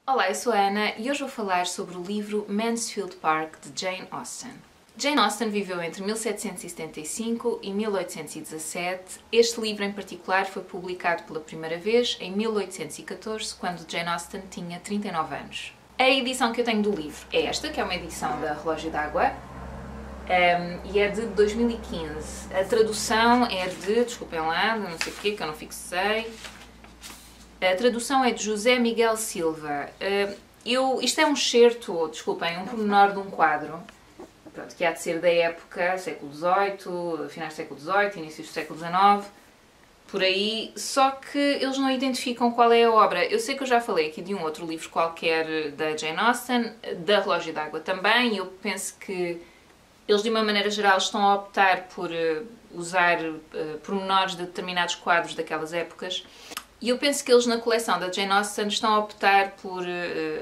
Olá, eu sou a Ana e hoje vou falar sobre o livro Mansfield Park, de Jane Austen. Jane Austen viveu entre 1775 e 1817. Este livro em particular foi publicado pela primeira vez em 1814, quando Jane Austen tinha 39 anos. A edição que eu tenho do livro é esta, que é uma edição da Relógio d'Água, e é de 2015. A tradução é de, desculpem lá, não sei o quê, que eu não fixei. A tradução é de José Miguel Silva. Isto é um excerto, desculpem, um pormenor de um quadro, pronto, que há de ser da época, século XVIII, finais do século XVIII, inícios do século XIX, por aí, só que eles não identificam qual é a obra. Eu sei que eu já falei aqui de um outro livro qualquer da Jane Austen, da Relógio d'Água também, e eu penso que eles, de uma maneira geral, estão a optar por usar pormenores de determinados quadros daquelas épocas. E eu penso que eles, na coleção da Jane Austen, estão a optar por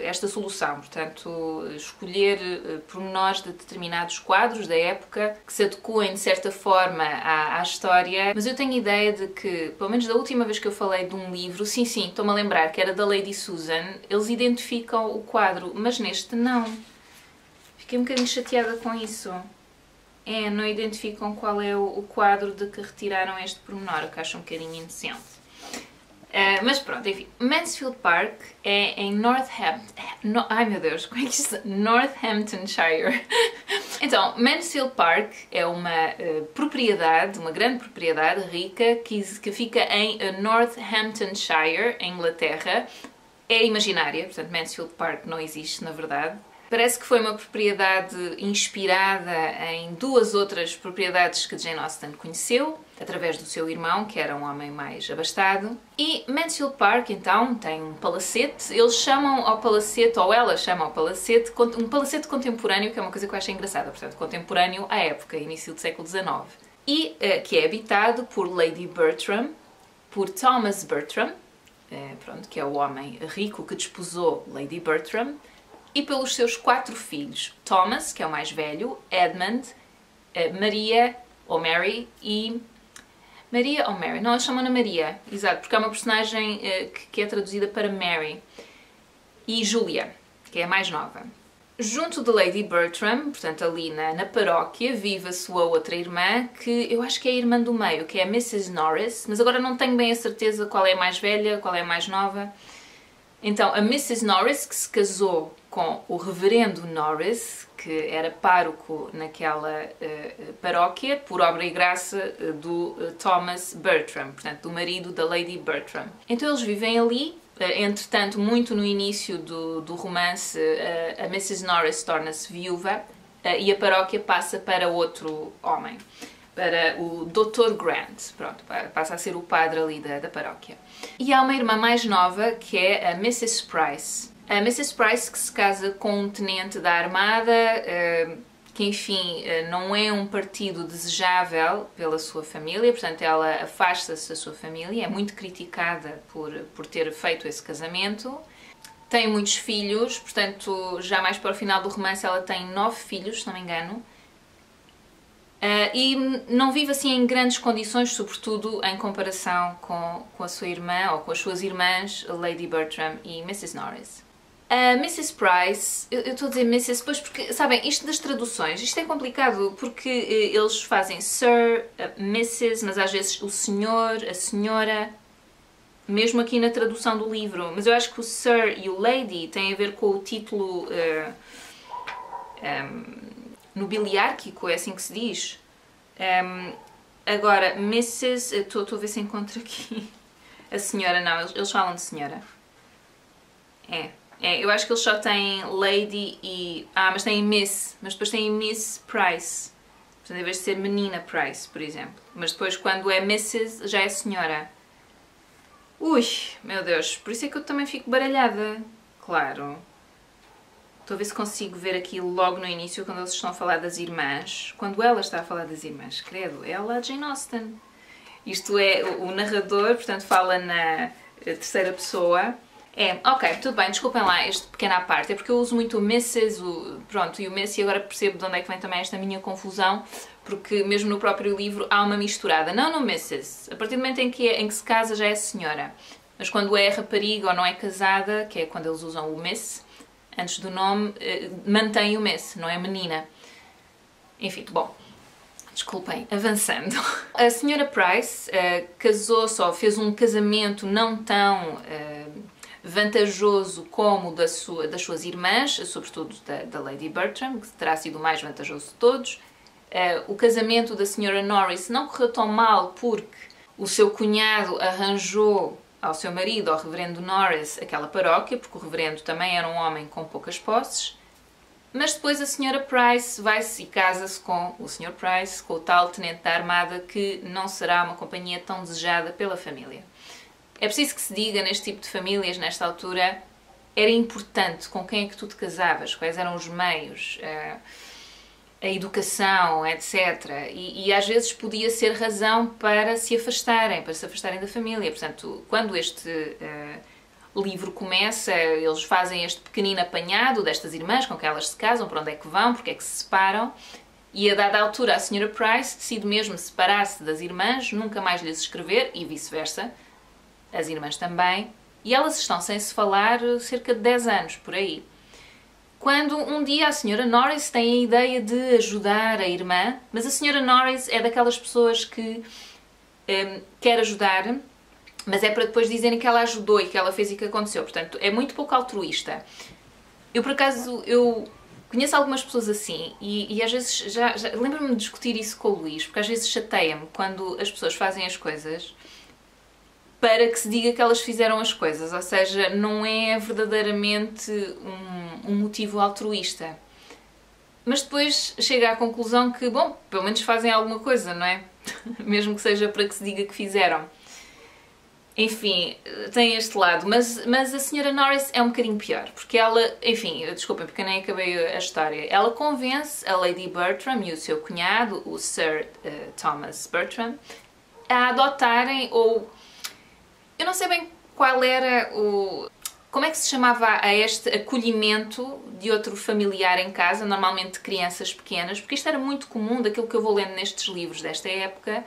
esta solução, portanto, escolher pormenores de determinados quadros da época que se adequem, de certa forma, à história. Mas eu tenho a ideia de que, pelo menos da última vez que eu falei de um livro, sim, estou-me a lembrar que era da Lady Susan, eles identificam o quadro, mas neste não. Fiquei um bocadinho chateada com isso. Não identificam qual é o quadro de que retiraram este pormenor, o que acho um bocadinho indecente. Mas pronto, enfim, Mansfield Park é em ai meu Deus, como é que isto é? Northamptonshire. Então, Mansfield Park é uma propriedade, uma grande propriedade rica que fica em Northamptonshire, em Inglaterra. É imaginária, portanto Mansfield Park não existe na verdade. Parece que foi uma propriedade inspirada em duas outras propriedades que Jane Austen conheceu, através do seu irmão, que era um homem mais abastado. E Mansfield Park, então, tem um palacete. Eles chamam ao palacete, ou ela chama ao palacete, um palacete contemporâneo, que é uma coisa que eu acho engraçada, portanto, contemporâneo à época, início do século XIX. E que é habitado por Lady Bertram, por Thomas Bertram, pronto, que é o homem rico que desposou Lady Bertram, e pelos seus 4 filhos, Thomas, que é o mais velho, Edmund, Maria, ou Mary, e... Maria ou Mary? Não, eles chamam-na Maria, exato, porque é uma personagem que é traduzida para Mary. E Julia, que é a mais nova. Junto de Lady Bertram, portanto ali na paróquia, vive a sua outra irmã, que eu acho que é a irmã do meio, que é a Mrs. Norris, mas agora não tenho bem a certeza qual é a mais velha, qual é a mais nova. Então, a Mrs. Norris, que se casou com o reverendo Norris, que era pároco naquela paróquia, por obra e graça do Thomas Bertram, portanto, do marido da Lady Bertram. Então eles vivem ali, entretanto, muito no início do romance, a Mrs. Norris torna-se viúva e a paróquia passa para outro homem, para o Dr. Grant, pronto, passa a ser o padre ali da paróquia. E há uma irmã mais nova, que é a Mrs. Price. A Mrs. Price, que se casa com um tenente da Armada, que enfim não é um partido desejável pela sua família, portanto ela afasta-se da sua família, é muito criticada por ter feito esse casamento. Tem muitos filhos, portanto já mais para o final do romance ela tem 9 filhos, se não me engano. E não vive assim em grandes condições, sobretudo em comparação com a sua irmã, ou com as suas irmãs, Lady Bertram e Mrs. Norris. A Mrs. Price, eu estou a dizer Mrs. pois porque, sabem, isto das traduções, isto é complicado porque eles fazem Sir, Mrs, mas às vezes o senhor, a senhora, mesmo aqui na tradução do livro. Mas eu acho que o Sir e o Lady têm a ver com o título nobiliárquico, é assim que se diz. Agora, Mrs, estou a ver se encontro aqui a senhora, não, eles falam de senhora. Eu acho que eles só têm Lady e... mas têm Miss, mas depois têm Miss Price. Portanto, em vez de ser menina Price, por exemplo. Mas depois, quando é Mrs, já é senhora. Ui, meu Deus, por isso é que eu também fico baralhada. Claro. Estou a ver se consigo ver aqui logo no início, quando eles estão a falar das irmãs. Quando ela está a falar das irmãs, credo, ela é Jane Austen. Isto é, o narrador, portanto, fala na terceira pessoa. Ok, tudo bem, desculpem lá este pequena à parte, é porque eu uso muito o Mrs, pronto, e o Miss, e agora percebo de onde é que vem também esta minha confusão, porque mesmo no próprio livro há uma misturada. Não no Mrs, a partir do momento em que se casa já é senhora. Mas quando é rapariga ou não é casada, que é quando eles usam o Miss, antes do nome, mantém o Miss, não é menina. Enfim, bom, desculpem, avançando. A Sra. Price casou-se, ou fez um casamento não tão vantajoso como das suas irmãs, sobretudo da Lady Bertram, que terá sido o mais vantajoso de todos. O casamento da Sra. Norris não correu tão mal porque o seu cunhado arranjou ao seu marido, ao reverendo Norris, aquela paróquia, porque o reverendo também era um homem com poucas posses. Mas depois a Sra. Price vai-se e casa-se com o Sr. Price, com o tal tenente da Armada, que não será uma companhia tão desejada pela família. É preciso que se diga, neste tipo de famílias, nesta altura, era importante com quem é que tu te casavas, quais eram os meios, a educação, etc. E às vezes podia ser razão para se afastarem da família. Portanto, quando este livro começa, eles fazem este pequenino apanhado destas irmãs com que elas se casam, para onde é que vão, porque é que se separam, e a dada altura a Sra. Price decide mesmo separar-se das irmãs, nunca mais lhes escrever, e vice-versa, as irmãs também, e elas estão sem se falar cerca de 10 anos, por aí. Quando um dia a Sra. Norris tem a ideia de ajudar a irmã, mas a Sra. Norris é daquelas pessoas que quer ajudar, mas é para depois dizerem que ela ajudou e que ela fez e que aconteceu. Portanto, é muito pouco altruísta. Eu, por acaso, conheço algumas pessoas assim e às vezes já lembro-me de discutir isso com o Luís, porque às vezes chateia-me quando as pessoas fazem as coisas para que se diga que elas fizeram as coisas, ou seja, não é verdadeiramente um motivo altruísta. Mas depois chega à conclusão que, bom, pelo menos fazem alguma coisa, não é? Mesmo que seja para que se diga que fizeram. Enfim, tem este lado, mas a Sra. Norris é um bocadinho pior, porque ela, enfim, desculpem porque eu nem acabei a história, ela convence a Lady Bertram e o seu cunhado, o Sir Thomas Bertram, a adotarem, ou eu não sei bem qual era como é que se chamava a este acolhimento de outro familiar em casa, normalmente de crianças pequenas, porque isto era muito comum daquilo que eu vou lendo nestes livros desta época,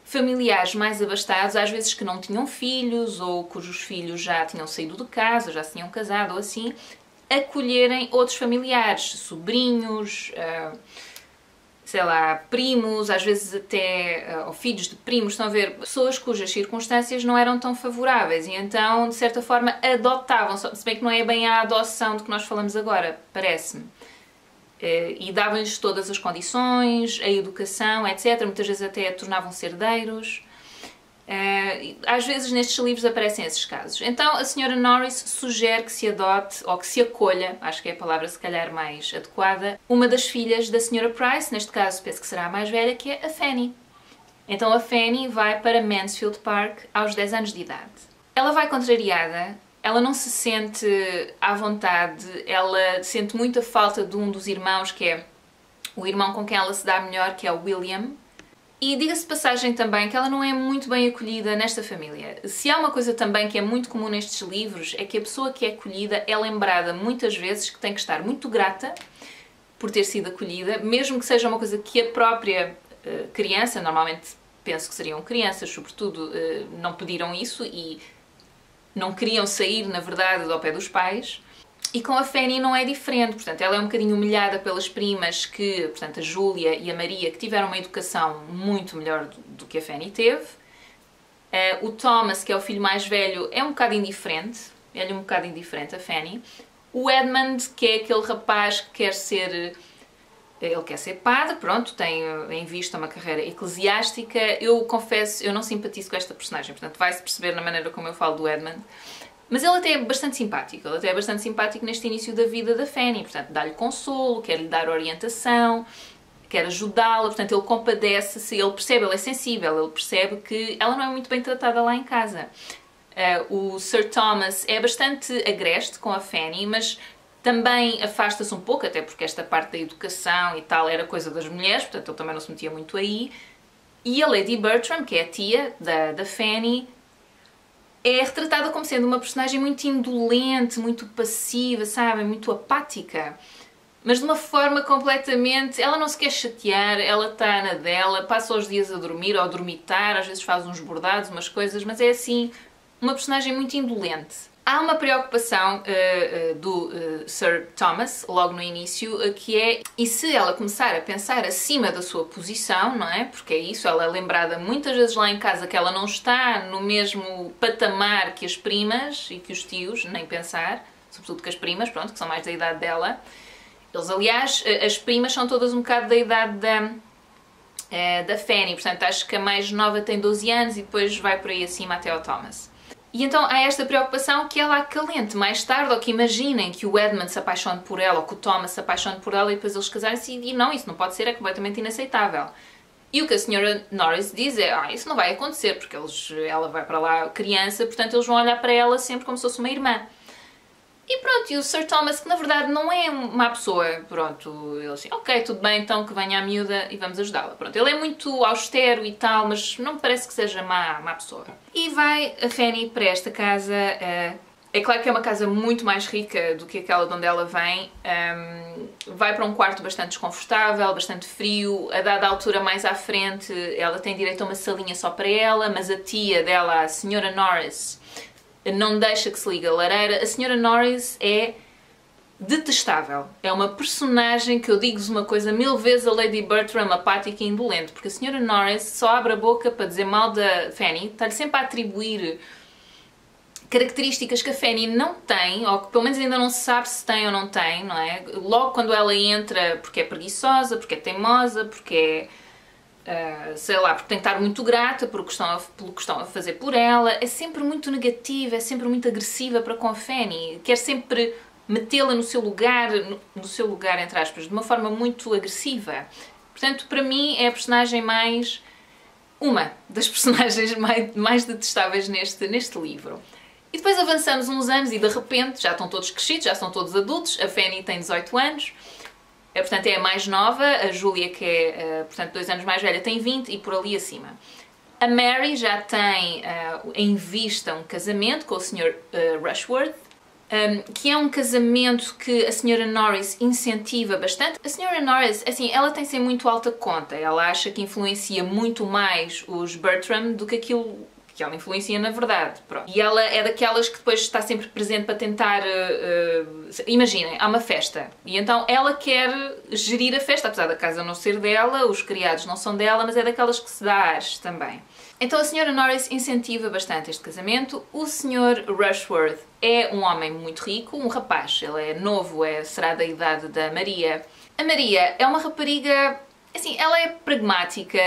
familiares mais abastados, às vezes que não tinham filhos ou cujos filhos já tinham saído de casa, já se tinham casado ou assim, acolherem outros familiares, sobrinhos, sei lá, primos, às vezes até ou filhos de primos, estão a ver, pessoas cujas circunstâncias não eram tão favoráveis e então, de certa forma, adotavam, se bem que não é bem a adoção de que nós falamos agora, parece-me. E davam-lhes todas as condições, a educação, etc. Muitas vezes até tornavam-se herdeiros. Às vezes nestes livros aparecem esses casos. Então a Sra. Norris sugere que se adote, ou que se acolha, acho que é a palavra se calhar mais adequada, uma das filhas da Sra. Price, neste caso penso que será a mais velha, que é a Fanny. Então a Fanny vai para Mansfield Park aos 10 anos de idade. Ela vai contrariada. Ela não se sente à vontade, ela sente muita falta de um dos irmãos, que é o irmão com quem ela se dá melhor, que é o William. E diga-se de passagem também que ela não é muito bem acolhida nesta família. Se há uma coisa também que é muito comum nestes livros, é que a pessoa que é acolhida é lembrada muitas vezes que tem que estar muito grata por ter sido acolhida, mesmo que seja uma coisa que a própria criança, normalmente penso que seriam crianças, sobretudo, não pediram isso e não queriam sair, na verdade, ao pé dos pais. E com a Fanny não é diferente, portanto, ela é um bocadinho humilhada pelas primas que, portanto, a Júlia e a Maria, que tiveram uma educação muito melhor do que a Fanny teve. O Thomas, que é o filho mais velho, é um bocado indiferente, é-lhe um bocado indiferente a Fanny. O Edmund, que é aquele rapaz que quer ser... Ele quer ser padre, pronto, tem em vista uma carreira eclesiástica. Eu confesso, eu não simpatizo com esta personagem, portanto vai-se perceber na maneira como eu falo do Edmund. Mas ele até é bastante simpático, neste início da vida da Fanny, portanto dá-lhe consolo, quer-lhe dar orientação, quer ajudá-la, portanto ele compadece-se, ele percebe, ele é sensível, ele percebe que ela não é muito bem tratada lá em casa. O Sir Thomas é bastante agreste com a Fanny, mas também afasta-se um pouco, até porque esta parte da educação e tal era coisa das mulheres, portanto ele também não se metia muito aí. E a Lady Bertram, que é a tia da Fanny, é retratada como sendo uma personagem muito indolente, muito passiva, sabe? Muito apática. Mas de uma forma completamente... Ela não se quer chatear, ela está na dela, passa os dias a dormir ou a dormitar, às vezes faz uns bordados, umas coisas, mas é assim, uma personagem muito indolente. Há uma preocupação do Sir Thomas, logo no início, que é, e se ela começar a pensar acima da sua posição, não é? Porque é isso, ela é lembrada muitas vezes lá em casa que ela não está no mesmo patamar que as primas e que os tios, nem pensar, sobretudo que as primas, pronto, que são mais da idade dela. Eles, aliás, as primas são todas um bocado da idade da Fanny, portanto acho que a mais nova tem 12 anos e depois vai por aí acima até ao Thomas. E então há esta preocupação que ela acalente mais tarde, ou que imaginem que o Edmund se apaixone por ela, ou que o Thomas se apaixone por ela e depois eles casarem-se, e não, isso não pode ser, é completamente inaceitável. E o que a senhora Norris diz é, isso não vai acontecer, porque ela vai para lá criança, portanto eles vão olhar para ela sempre como se fosse uma irmã. E pronto, e o Sir Thomas, que na verdade não é uma pessoa, pronto, ele assim, ok, tudo bem, então que venha a miúda e vamos ajudá-la. Pronto, ele é muito austero e tal, mas não me parece que seja má pessoa. E vai a Fanny para esta casa, é claro que é uma casa muito mais rica do que aquela de onde ela vem, vai para um quarto bastante desconfortável, bastante frio, a dada altura mais à frente ela tem direito a uma salinha só para ela, mas a tia dela, a senhora Norris, não deixa que se ligue a lareira. A senhora Norris é detestável. É uma personagem que eu digo-vos uma coisa, 1000 vezes a Lady Bertram apática e indolente, porque a senhora Norris só abre a boca para dizer mal da Fanny, está-lhe sempre a atribuir características que a Fanny não tem, ou que pelo menos ainda não se sabe se tem ou não tem, não é? Logo quando ela entra, porque é preguiçosa, porque é teimosa, porque é sei lá, porque tem que estar muito grata pelo que estão a fazer por ela, é sempre muito negativa, é sempre muito agressiva para com a Fanny, quer sempre metê-la no seu lugar, entre aspas, de uma forma muito agressiva. Portanto, para mim é a personagem uma das personagens mais detestáveis neste livro. E depois avançamos uns anos e de repente já estão todos crescidos, já são todos adultos, a Fanny tem 18 anos, portanto é a mais nova, a Julia, que é, portanto, 2 anos mais velha, tem 20 e por ali acima. A Mary já tem em vista um casamento com o Sr. Rushworth, que é um casamento que a Sra. Norris incentiva bastante. A Sra. Norris, assim, ela tem ser muito alta conta, ela acha que influencia muito mais os Bertram do que aquilo que ela influencia na verdade. Pronto. E ela é daquelas que depois está sempre presente para tentar... imaginem, há uma festa e então ela quer gerir a festa, apesar da casa não ser dela, os criados não são dela, mas é daquelas que se dá ares também. Então a Sra. Norris incentiva bastante este casamento. O Sr. Rushworth é um homem muito rico, um rapaz, ele é novo, será da idade da Maria. A Maria é uma rapariga, assim, ela é pragmática,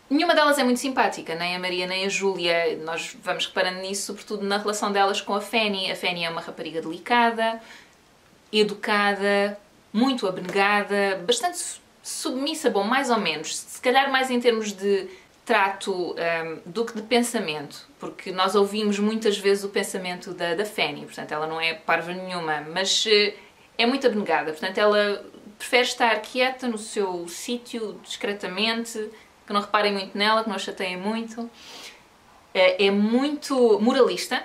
nenhuma delas é muito simpática, nem a Maria nem a Júlia. Nós vamos reparando nisso, sobretudo na relação delas com a Fanny. A Fanny é uma rapariga delicada, educada, muito abnegada, bastante submissa, bom, mais ou menos. Se calhar mais em termos de trato do que de pensamento, porque nós ouvimos muitas vezes o pensamento da Fanny, portanto ela não é parva nenhuma, mas é muito abnegada, portanto ela prefere estar quieta no seu sítio, discretamente, que não reparem muito nela, que não a chateiem muito. É muito moralista,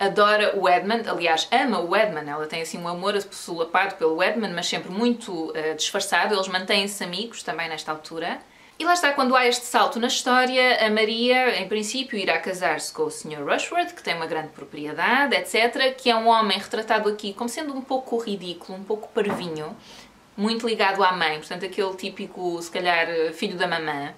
adora o Edmund, aliás, ama o Edmund, ela tem assim um amor assolapado pelo Edmund, mas sempre muito disfarçado, eles mantêm-se amigos também nesta altura. E lá está, quando há este salto na história, a Maria, em princípio, irá casar-se com o Sr. Rushworth, que tem uma grande propriedade, etc., que é um homem retratado aqui como sendo um pouco ridículo, um pouco parvinho, muito ligado à mãe, portanto aquele típico, se calhar, filho da mamã.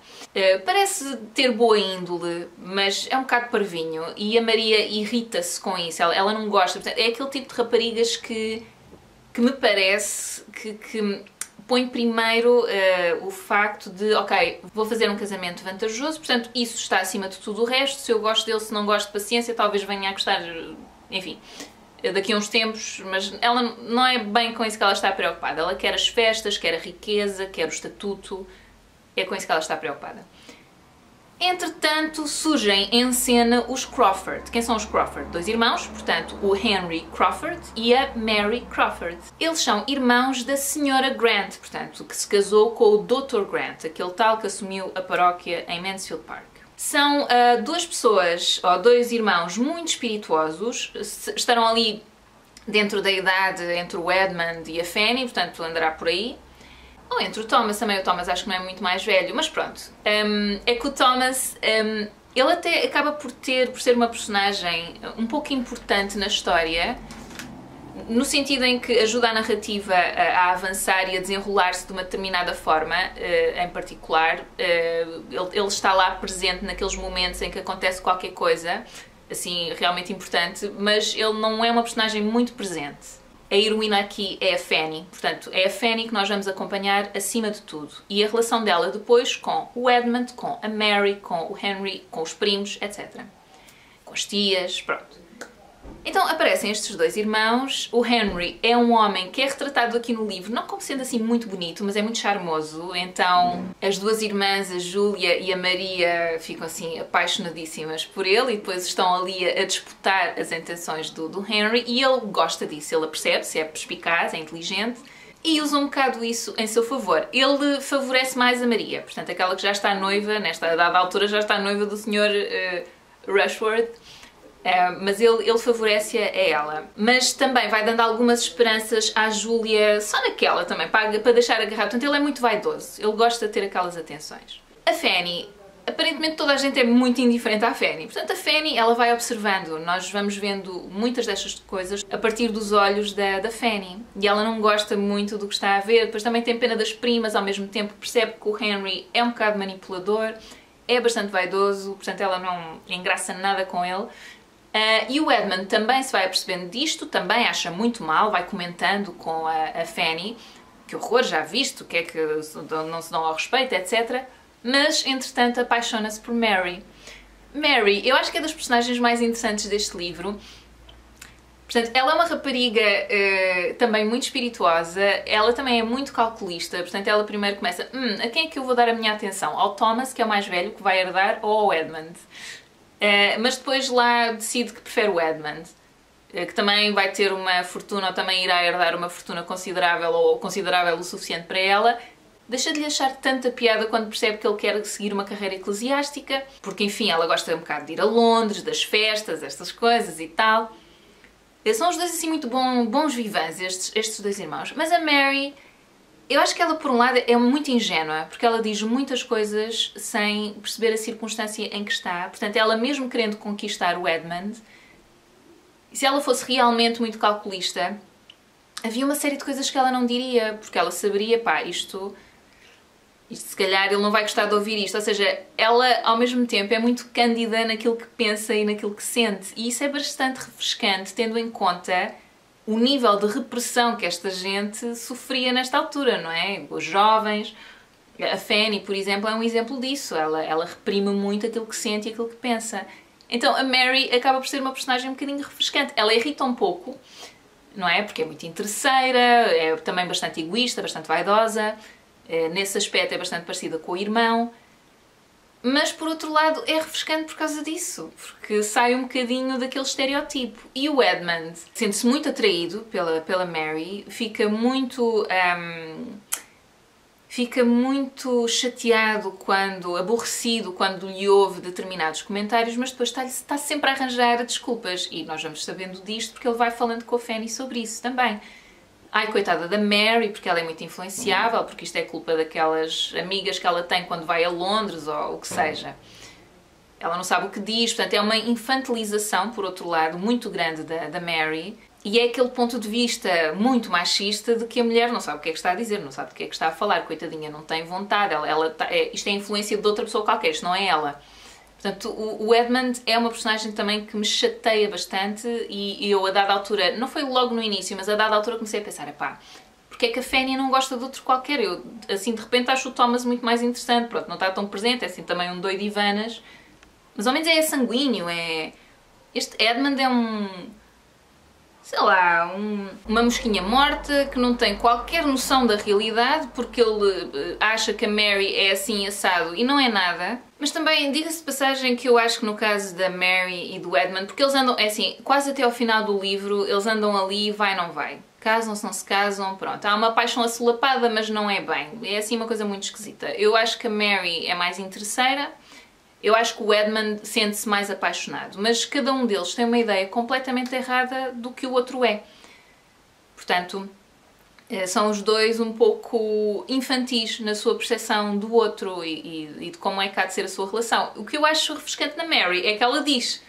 Parece ter boa índole, mas é um bocado parvinho e a Maria irrita-se com isso, ela não gosta. Portanto, é aquele tipo de raparigas que me parece que põe primeiro o facto de, ok, vou fazer um casamento vantajoso, portanto isso está acima de tudo o resto, se eu gosto dele, se não gosto de paciência, talvez venha a gostar, enfim, daqui a uns tempos, mas ela não é bem com isso que ela está preocupada. Ela quer as festas, quer a riqueza, quer o estatuto, é com isso que ela está preocupada. Entretanto, surgem em cena os Crawford. Quem são os Crawford? 2 irmãos, portanto, o Henry Crawford e a Mary Crawford. Eles são irmãos da Sra. Grant, portanto, que se casou com o Dr. Grant, aquele tal que assumiu a paróquia em Mansfield Park. São 2 pessoas, ou 2 irmãos muito espirituosos, estarão ali dentro da idade entre o Edmund e a Fanny, portanto andará por aí. Ou entre o Thomas também, o Thomas acho que não é muito mais velho, mas pronto. É que o Thomas Ele até acaba por ser uma personagem um pouco importante na história, no sentido em que ajuda a narrativa a avançar e a desenrolar-se de uma determinada forma, em particular. Ele está lá presente naqueles momentos em que acontece qualquer coisa, assim, realmente importante, mas ele não é uma personagem muito presente. A heroína aqui é a Fanny, portanto, é a Fanny que nós vamos acompanhar acima de tudo. E a relação dela depois com o Edmund, com a Mary, com o Henry, com os primos, etc. Com as tias, pronto. Então aparecem estes dois irmãos. O Henry é um homem que é retratado aqui no livro, não como sendo assim muito bonito, mas é muito charmoso. Então as duas irmãs, a Júlia e a Maria, ficam assim apaixonadíssimas por ele e depois estão ali a disputar as intenções do Henry e ele gosta disso, ele percebe-se, é perspicaz, é inteligente e usa um bocado isso em seu favor. Ele favorece mais a Maria, portanto aquela que já está noiva, nesta dada altura já está noiva do Sr. Rushworth. Mas ele favorece a ela. Mas também vai dando algumas esperanças à Júlia, só naquela também, para deixar agarrado. Portanto, ele é muito vaidoso. Ele gosta de ter aquelas atenções. A Fanny, aparentemente toda a gente é muito indiferente à Fanny. Portanto, a Fanny, ela vai observando. Nós vamos vendo muitas destas coisas a partir dos olhos da Fanny. E ela não gosta muito do que está a ver. Depois também tem pena das primas, ao mesmo tempo percebe que o Henry é um bocado manipulador, é bastante vaidoso, portanto ela não engraça nada com ele. E o Edmund também se vai apercebendo disto, também acha muito mal, vai comentando com a Fanny, que horror, já viste, o que é que não se dão ao respeito, etc. Mas, entretanto, apaixona-se por Mary. Mary, eu acho que é das personagens mais interessantes deste livro. Portanto, ela é uma rapariga também muito espirituosa, ela também é muito calculista, portanto ela primeiro começa, a quem é que eu vou dar a minha atenção? Ao Thomas, que é o mais velho, que vai herdar, ou ao Edmund? Mas depois lá decide que prefere o Edmund, que também vai ter uma fortuna, ou também irá herdar uma fortuna considerável, ou considerável o suficiente para ela. Deixa de lhe achar tanta piada quando percebe que ele quer seguir uma carreira eclesiástica, porque enfim, ela gosta um bocado de ir a Londres, das festas, estas coisas e tal. São os dois assim muito bons vivants, estes dois irmãos. Mas a Mary, eu acho que ela por um lado é muito ingênua, porque ela diz muitas coisas sem perceber a circunstância em que está. Portanto, ela mesmo querendo conquistar o Edmund, se ela fosse realmente muito calculista, havia uma série de coisas que ela não diria, porque ela saberia, pá, isto se calhar ele não vai gostar de ouvir isto. Ou seja, ela ao mesmo tempo é muito cândida naquilo que pensa e naquilo que sente. E isso é bastante refrescante, tendo em conta o nível de repressão que esta gente sofria nesta altura, não é? Os jovens, a Fanny, por exemplo, é um exemplo disso. Ela reprime muito aquilo que sente e aquilo que pensa. Então a Mary acaba por ser uma personagem um bocadinho refrescante. Ela irrita um pouco, não é? Porque é muito interesseira, é também bastante egoísta, bastante vaidosa. Nesse aspecto é bastante parecida com o irmão. Mas, por outro lado, é refrescante por causa disso, porque sai um bocadinho daquele estereótipo. E o Edmund sente-se muito atraído pela Mary, fica muito chateado, aborrecido quando lhe ouve determinados comentários, mas depois está sempre a arranjar desculpas. E nós vamos sabendo disto porque ele vai falando com a Fanny sobre isso também. Ai, coitada da Mary, porque ela é muito influenciável, porque isto é culpa daquelas amigas que ela tem quando vai a Londres, ou o que seja. Ela não sabe o que diz, portanto é uma infantilização, por outro lado, muito grande da Mary. E é aquele ponto de vista muito machista de que a mulher não sabe o que é que está a dizer, não sabe do que é que está a falar, coitadinha, não tem vontade, isto é a influência de outra pessoa qualquer, isto não é ela. Portanto, o Edmund é uma personagem também que me chateia bastante e eu, a dada altura, não foi logo no início, mas a dada altura comecei a pensar, epá, porque é que a Fanny não gosta de outro qualquer? Eu, assim, de repente acho o Thomas muito mais interessante, pronto, não está tão presente, é assim também um doido Ivanas, mas ao menos é sanguíneo, Este Edmund é sei lá, uma mosquinha morta que não tem qualquer noção da realidade porque ele acha que a Mary é assim assado e não é nada. Mas também, diga-se de passagem que eu acho que no caso da Mary e do Edmund, porque eles andam, é assim, quase até ao final do livro, eles andam ali, vai não vai. Casam-se, não se casam, pronto. Há uma paixão assolapada, mas não é bem. É assim uma coisa muito esquisita. Eu acho que a Mary é mais interesseira. Eu acho que o Edmund sente-se mais apaixonado, mas cada um deles tem uma ideia completamente errada do que o outro é. Portanto, São os dois um pouco infantis na sua percepção do outro e de como é que há de ser a sua relação. O que eu acho refrescante na Mary é que ela diz.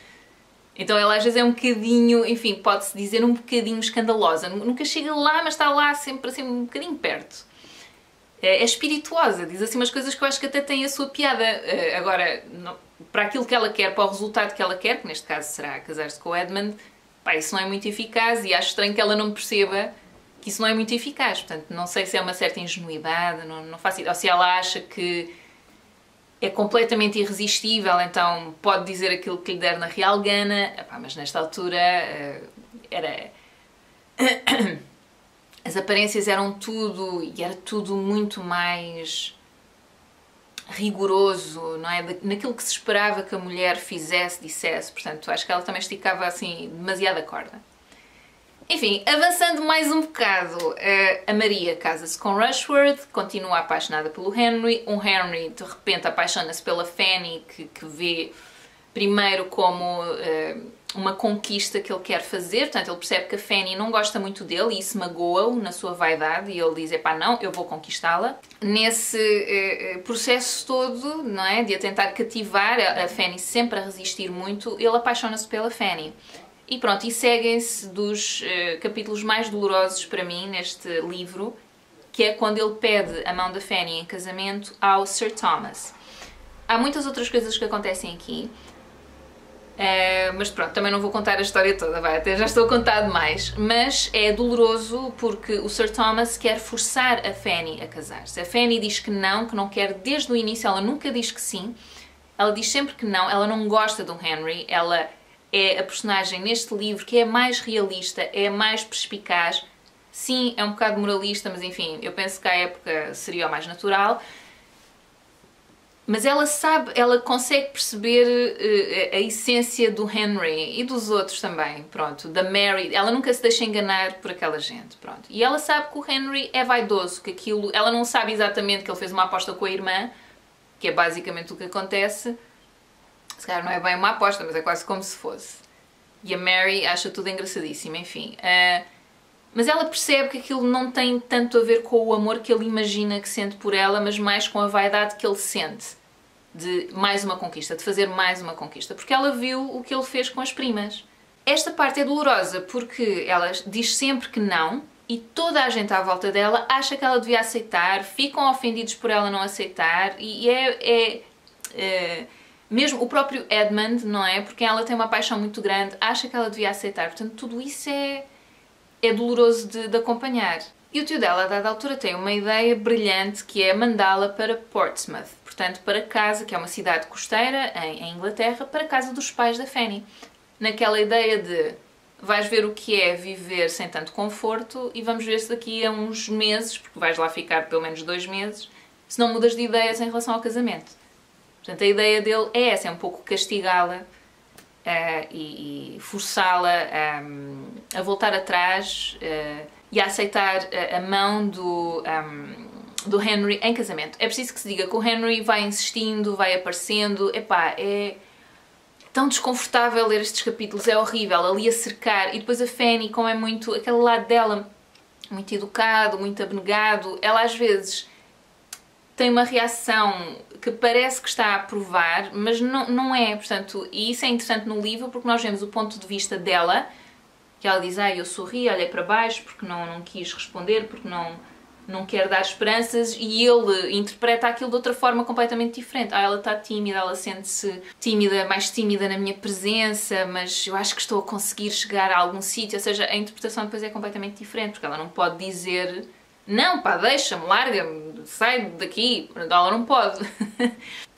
Então ela às vezes é um bocadinho, enfim, pode-se dizer um bocadinho escandalosa. Nunca chega lá, mas está lá sempre assim um bocadinho perto. É espirituosa, diz assim umas coisas que eu acho que até têm a sua piada. Agora, para aquilo que ela quer, para o resultado que ela quer, que neste caso será casar-se com o Edmund, pá, isso não é muito eficaz e acho estranho que ela não perceba que isso não é muito eficaz. Portanto, não sei se é uma certa ingenuidade, não faço ideia. Ou se ela acha que é completamente irresistível, então pode dizer aquilo que lhe der na real gana. Epá, mas nesta altura era... As aparências eram tudo, e era tudo muito mais rigoroso, não é? Naquilo que se esperava que a mulher fizesse, dissesse. Portanto, acho que ela também esticava assim demasiado a corda. Enfim, avançando mais um bocado, a Maria casa-se com Rushworth, continua apaixonada pelo Henry. O Henry, de repente, apaixona-se pela Fanny, que vê primeiro como uma conquista que ele quer fazer. Portanto, ele percebe que a Fanny não gosta muito dele e isso magoa-o na sua vaidade e ele diz, epá, não, eu vou conquistá-la. Nesse processo todo, não é, de a tentar cativar, a Fanny sempre a resistir muito, ele apaixona-se pela Fanny. E pronto, e seguem-se dos capítulos mais dolorosos para mim neste livro, que é quando ele pede a mão da Fanny em casamento ao Sir Thomas. Há muitas outras coisas que acontecem aqui, mas pronto, também não vou contar a história toda, vai, até já estou a contar demais. Mas é doloroso porque o Sir Thomas quer forçar a Fanny a casar-se. A Fanny diz que não quer desde o início, ela nunca diz que sim. Ela diz sempre que não, ela não gosta do Henry, ela é a personagem neste livro que é mais realista, é mais perspicaz. Sim, é um bocado moralista, mas enfim, eu penso que à época seria o mais natural. Mas ela sabe, ela consegue perceber a essência do Henry e dos outros também, pronto, da Mary. Ela nunca se deixa enganar por aquela gente, pronto. E ela sabe que o Henry é vaidoso, que aquilo... Ela não sabe exatamente que ele fez uma aposta com a irmã, que é basicamente o que acontece. Se calhar não é bem uma aposta, mas é quase como se fosse. E a Mary acha tudo engraçadíssimo, enfim. Mas ela percebe que aquilo não tem tanto a ver com o amor que ele imagina que sente por ela, mas mais com a vaidade que ele sente de mais uma conquista, de fazer mais uma conquista. Porque ela viu o que ele fez com as primas. Esta parte é dolorosa porque ela diz sempre que não e toda a gente à volta dela acha que ela devia aceitar, ficam ofendidos por ela não aceitar e mesmo o próprio Edmund, não é? Porque ela tem uma paixão muito grande, acha que ela devia aceitar. Portanto, tudo isso é doloroso de acompanhar. E o tio dela, a dada altura, tem uma ideia brilhante que é mandá-la para Portsmouth. Portanto, para casa, que é uma cidade costeira em Inglaterra, para a casa dos pais da Fanny. Naquela ideia de vais ver o que é viver sem tanto conforto e vamos ver se daqui a uns meses, porque vais lá ficar pelo menos 2 meses, se não mudas de ideias em relação ao casamento. Portanto, a ideia dele é essa, é um pouco castigá-la e forçá-la a voltar atrás e a aceitar a mão do Henry em casamento. É preciso que se diga que o Henry vai insistindo, vai aparecendo, epá, é tão desconfortável ler estes capítulos, é horrível, ali a cercar, e depois a Fanny, como é muito, aquele lado dela, muito educado, muito abnegado, ela às vezes tem uma reação que parece que está a aprovar, mas não é, portanto, e isso é interessante no livro porque nós vemos o ponto de vista dela, que ela diz, eu sorri, olhei para baixo porque não quis responder, porque não quer dar esperanças, e ele interpreta aquilo de outra forma completamente diferente. Ela está tímida, ela sente-se tímida, mais tímida na minha presença, mas eu acho que estou a conseguir chegar a algum sítio, ou seja, a interpretação depois é completamente diferente, porque ela não pode dizer não, pá, deixa-me, larga-me, sai daqui, ela não pode.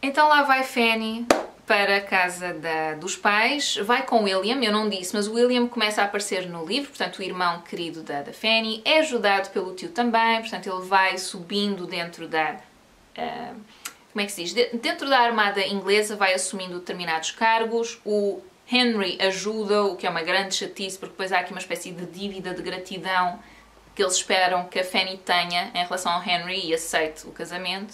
Então lá vai Fanny para a casa dos pais, vai com William, eu não disse, mas o William começa a aparecer no livro, portanto o irmão querido da Fanny, é ajudado pelo tio também, portanto ele vai subindo dentro da... como é que se diz? Dentro da armada inglesa vai assumindo determinados cargos, o Henry ajuda, o que é uma grande chatice, porque depois há aqui uma espécie de dívida de gratidão que eles esperam que a Fanny tenha em relação ao Henry e aceite o casamento.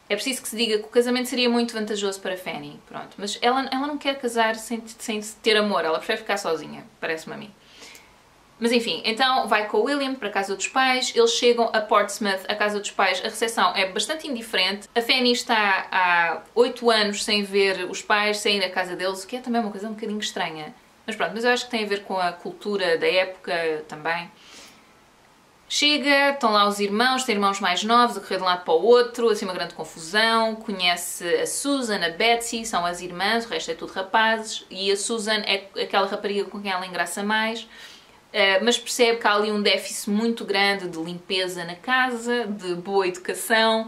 É preciso que se diga que o casamento seria muito vantajoso para a Fanny, pronto. Mas ela não quer casar sem ter amor, ela prefere ficar sozinha, parece-me a mim. Então lá vai Fanny para a casa dos pais, vai com William, eu não disse, mas o William começa a aparecer no livro, portanto o irmão querido da Fanny, é ajudado pelo tio também, portanto ele vai subindo dentro da armada inglesa, vai assumindo determinados cargos, o Henry ajuda, o que é uma grande chatice, porque depois há aqui uma espécie de dívida de gratidão que eles esperam que a Fanny tenha em relação ao Henry e aceite o casamento. É preciso que se diga que o casamento seria muito vantajoso para a Fanny, pronto. Mas ela não quer casar sem ter amor, ela prefere ficar sozinha, parece-me a mim. Mas enfim, então vai com o William para a casa dos pais, eles chegam a Portsmouth, a casa dos pais, a recepção é bastante indiferente. A Fanny está há 8 anos sem ver os pais, sem ir à casa deles, o que é também uma coisa um bocadinho estranha. Mas pronto, mas eu acho que tem a ver com a cultura da época também. Chega, estão lá os irmãos, tem irmãos mais novos, a correr de um lado para o outro, assim uma grande confusão. Conhece a Susan, a Betsy, são as irmãs, o resto é tudo rapazes. E a Susan é aquela rapariga com quem ela engraça mais. Mas percebe que há ali um déficit muito grande de limpeza na casa, de boa educação.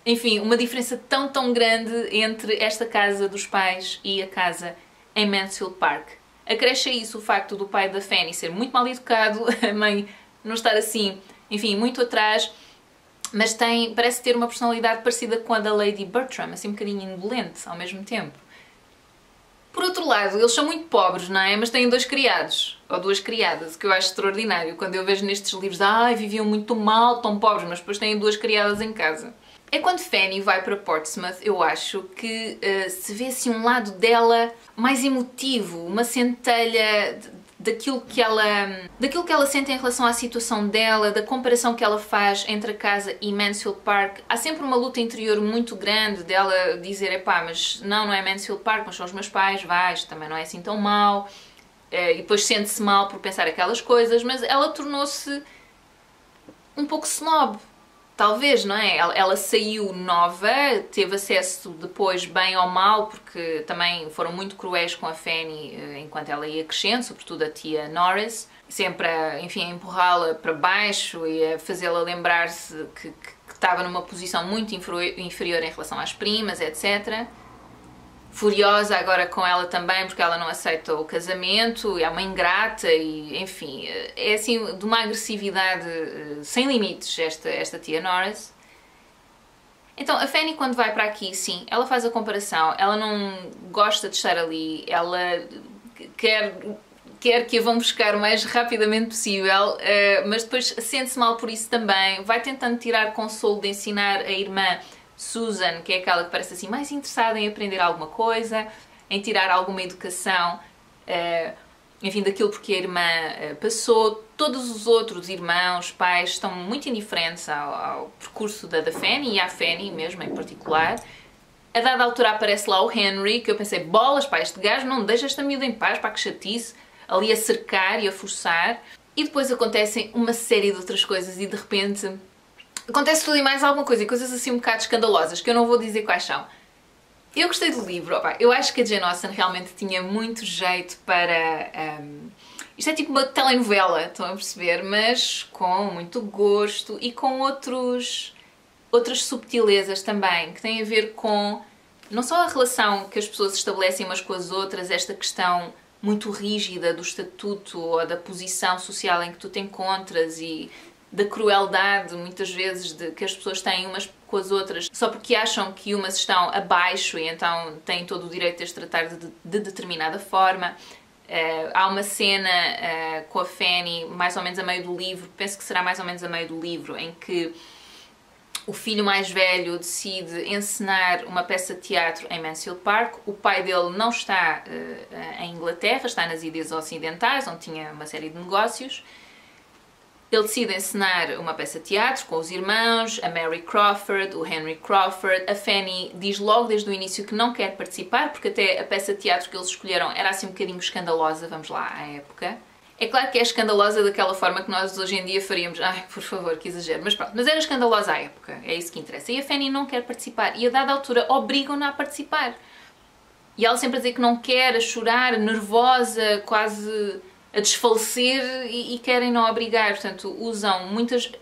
Enfim, uma diferença tão grande entre esta casa dos pais e a casa em Mansfield Park. Acresce a isso o facto do pai da Fanny ser muito mal educado, a mãe não estar assim, enfim, muito atrás, mas parece ter uma personalidade parecida com a da Lady Bertram, assim um bocadinho indolente ao mesmo tempo. Por outro lado, eles são muito pobres, não é? Mas têm 2 criados, ou 2 criadas, o que eu acho extraordinário. Quando eu vejo nestes livros, viviam muito mal, tão pobres, mas depois têm 2 criadas em casa. É quando Fanny vai para Portsmouth, eu acho, que se vê assim um lado dela mais emotivo, uma centelha daquilo que ela sente em relação à situação dela, da comparação que ela faz entre a casa e Mansfield Park. Há sempre uma luta interior muito grande dela dizer, epá, mas não é Mansfield Park, mas são os meus pais, isto também não é assim tão mau. E depois sente-se mal por pensar aquelas coisas, mas ela tornou-se um pouco snob. Talvez, não é? Ela saiu nova, teve acesso depois bem ou mal, porque também foram muito cruéis com a Fanny enquanto ela ia crescendo, sobretudo a tia Norris, sempre a empurrá-la para baixo e a fazê-la lembrar-se que estava numa posição muito inferior em relação às primas, etc. Furiosa agora com ela também porque ela não aceita o casamento, é uma ingrata e, enfim, é assim de uma agressividade sem limites esta tia Norris. Então a Fanny, quando vai para aqui, sim, ela faz a comparação, ela não gosta de estar ali, ela quer que a vão buscar o mais rapidamente possível, mas depois sente-se mal por isso também, vai tentando tirar consolo de ensinar a irmã Susan, que é aquela que parece assim mais interessada em aprender alguma coisa, em tirar alguma educação, enfim, daquilo porque a irmã passou. Todos os outros irmãos, pais, estão muito indiferentes ao percurso da Fanny e à Fanny mesmo em particular. A dada altura aparece lá o Henry, que eu pensei, bolas, pá, este gajo não deixa esta miúda em paz, pá, que chatice, ali a cercar e a forçar. E depois acontecem uma série de outras coisas e de repente acontece tudo e mais alguma coisa, e coisas assim um bocado escandalosas, que eu não vou dizer quais são. Eu gostei do livro, opa, eu acho que a Jane Austen realmente tinha muito jeito para... isto é tipo uma telenovela, estão a perceber? Mas com muito gosto e com outras subtilezas também, que têm a ver com não só a relação que as pessoas estabelecem umas com as outras, esta questão muito rígida do estatuto ou da posição social em que tu te encontras e da crueldade, muitas vezes, que as pessoas têm umas com as outras só porque acham que umas estão abaixo e então têm todo o direito de as tratar de determinada forma. Há uma cena com a Fanny, mais ou menos a meio do livro, penso que será mais ou menos a meio do livro, em que o filho mais velho decide encenar uma peça de teatro em Mansfield Park. O pai dele não está em Inglaterra, está nas Ilhas Ocidentais, onde tinha uma série de negócios. Ele decide encenar uma peça de teatro com os irmãos, a Mary Crawford, o Henry Crawford. A Fanny diz logo desde o início que não quer participar, porque até a peça de teatro que eles escolheram era assim um bocadinho escandalosa, vamos lá, à época. É claro que é escandalosa daquela forma que nós hoje em dia faríamos, ai, por favor, que exagero, mas pronto, mas era escandalosa à época, é isso que interessa. E a Fanny não quer participar, e a dada altura obrigam-na a participar. E ela sempre a dizer que não quer, a chorar, nervosa, quase a desfalecer, e querem não obrigar, portanto usam muitas...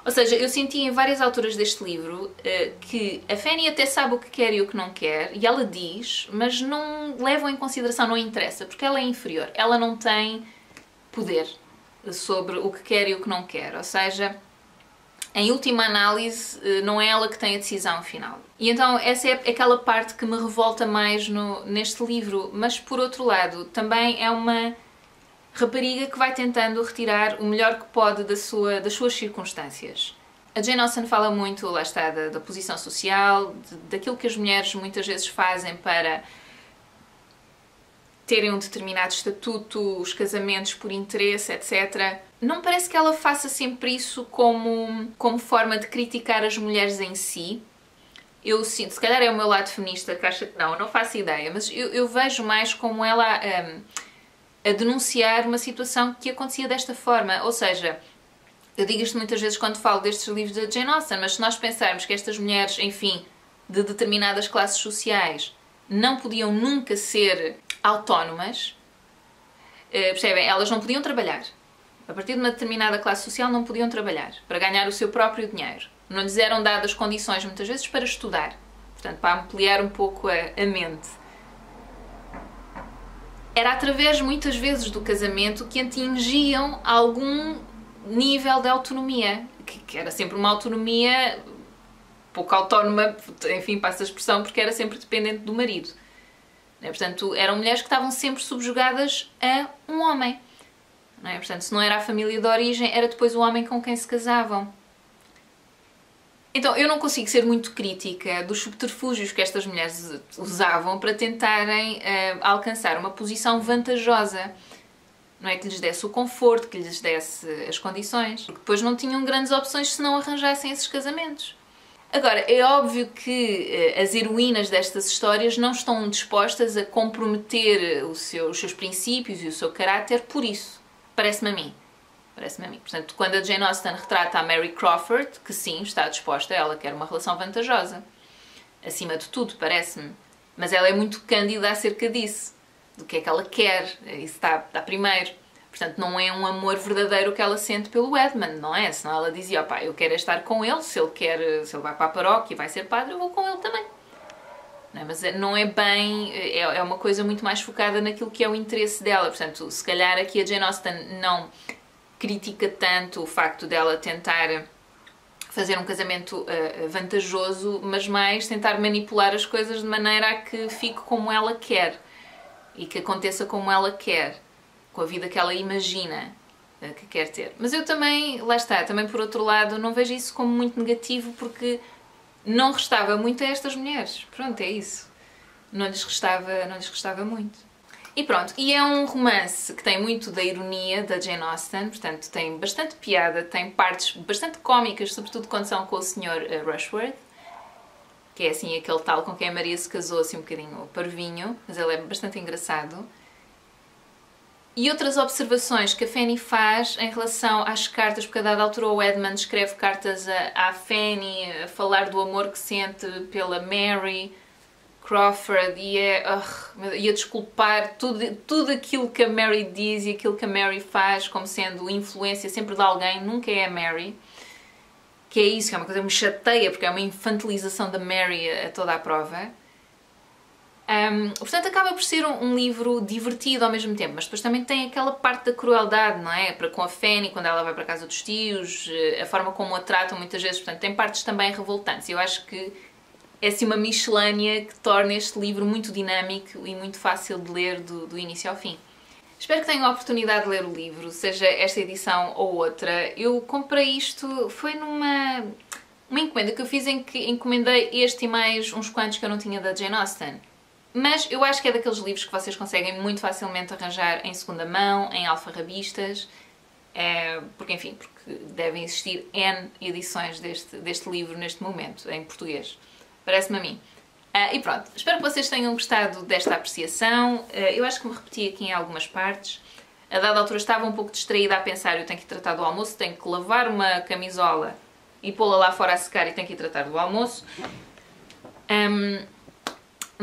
Ou seja, eu senti em várias alturas deste livro que a Fanny até sabe o que quer e o que não quer, e ela diz, mas não levam em consideração, não interessa, porque ela é inferior, ela não tem poder sobre o que quer e o que não quer, ou seja, em última análise, não é ela que tem a decisão final. E então essa é aquela parte que me revolta mais neste livro, mas por outro lado, também é uma rapariga que vai tentando retirar o melhor que pode das suas circunstâncias. A Jane Austen fala muito, lá está, da posição social, daquilo que as mulheres muitas vezes fazem para terem um determinado estatuto, os casamentos por interesse, etc. Não me parece que ela faça sempre isso como forma de criticar as mulheres em si. Eu sinto, se calhar é o meu lado feminista que acha que não faço ideia, mas eu vejo mais como ela a denunciar uma situação que acontecia desta forma. Ou seja, eu digo isto muitas vezes quando falo destes livros da Jane Austen, mas se nós pensarmos que estas mulheres, enfim, de determinadas classes sociais, não podiam nunca ser autónomas, percebem? Elas não podiam trabalhar. A partir de uma determinada classe social não podiam trabalhar para ganhar o seu próprio dinheiro. Não lhes eram dadas condições, muitas vezes, para estudar. Portanto, para ampliar um pouco a mente. Era através, muitas vezes, do casamento que atingiam algum nível de autonomia. Que era sempre uma autonomia pouco autónoma, enfim, passa a expressão, porque era sempre dependente do marido. Portanto, eram mulheres que estavam sempre subjugadas a um homem. Portanto, se não era a família de origem, era depois o homem com quem se casavam. Então, eu não consigo ser muito crítica dos subterfúgios que estas mulheres usavam para tentarem alcançar uma posição vantajosa. Não é que lhes desse o conforto, que lhes desse as condições. Porque depois não tinham grandes opções se não arranjassem esses casamentos. Agora, é óbvio que as heroínas destas histórias não estão dispostas a comprometer os seus princípios e o seu caráter por isso. Parece-me a mim. Parece-me a mim. Portanto, quando a Jane Austen retrata a Mary Crawford, que sim, está disposta, ela quer uma relação vantajosa. Acima de tudo, parece-me. Mas ela é muito cândida acerca disso. Do que é que ela quer. Isso está primeiro. Portanto, não é um amor verdadeiro que ela sente pelo Edmund, não é? Senão ela dizia, opá, eu quero estar com ele, se ele vai para a paróquia e vai ser padre, eu vou com ele também. Não é? Mas não é bem, é uma coisa muito mais focada naquilo que é o interesse dela. Portanto, se calhar aqui a Jane Austen não critica tanto o facto dela tentar fazer um casamento vantajoso, mas mais tentar manipular as coisas de maneira a que fique como ela quer e que aconteça como ela quer, com a vida que ela imagina que quer ter. Mas eu também, lá está, também por outro lado, não vejo isso como muito negativo, porque não restava muito a estas mulheres. Pronto, é isso. Não lhes restava muito. E pronto, e é um romance que tem muito da ironia da Jane Austen, portanto tem bastante piada, tem partes bastante cómicas, sobretudo quando são com o Sr. Rushworth, que é assim aquele tal com quem a Maria se casou, assim um bocadinho parvinho, mas ele é bastante engraçado. E outras observações que a Fanny faz em relação às cartas, porque a dada altura o Edmund escreve cartas à Fanny a falar do amor que sente pela Mary Crawford e a desculpar tudo aquilo que a Mary diz e aquilo que a Mary faz como sendo influência sempre de alguém, nunca é a Mary. Que é isso, que é uma coisa que me chateia, porque é uma infantilização da Mary a toda a prova. Portanto, acaba por ser um livro divertido ao mesmo tempo, mas depois também tem aquela parte da crueldade, não é? Com a Fanny, quando ela vai para a casa dos tios, a forma como a tratam muitas vezes, portanto, tem partes também revoltantes. Eu acho que é assim uma miscelânea que torna este livro muito dinâmico e muito fácil de ler do início ao fim. Espero que tenham a oportunidade de ler o livro, seja esta edição ou outra. Eu comprei isto, foi numa encomenda que eu fiz em que encomendei este e mais uns quantos que eu não tinha da Jane Austen. Mas eu acho que é daqueles livros que vocês conseguem muito facilmente arranjar em segunda mão, em alfarrabistas, porque enfim, porque devem existir N edições deste livro neste momento, em português. Parece-me a mim. E pronto, espero que vocês tenham gostado desta apreciação. Eu acho que me repeti aqui em algumas partes. A dada altura estava um pouco distraída a pensar, eu tenho que ir tratar do almoço, tenho que lavar uma camisola e pô-la lá fora a secar e tenho que ir tratar do almoço.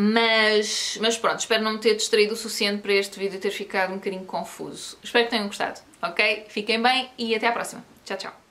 Mas pronto, espero não me ter distraído o suficiente para este vídeo ter ficado um bocadinho confuso. Espero que tenham gostado, ok? Fiquem bem e até à próxima. Tchau, tchau.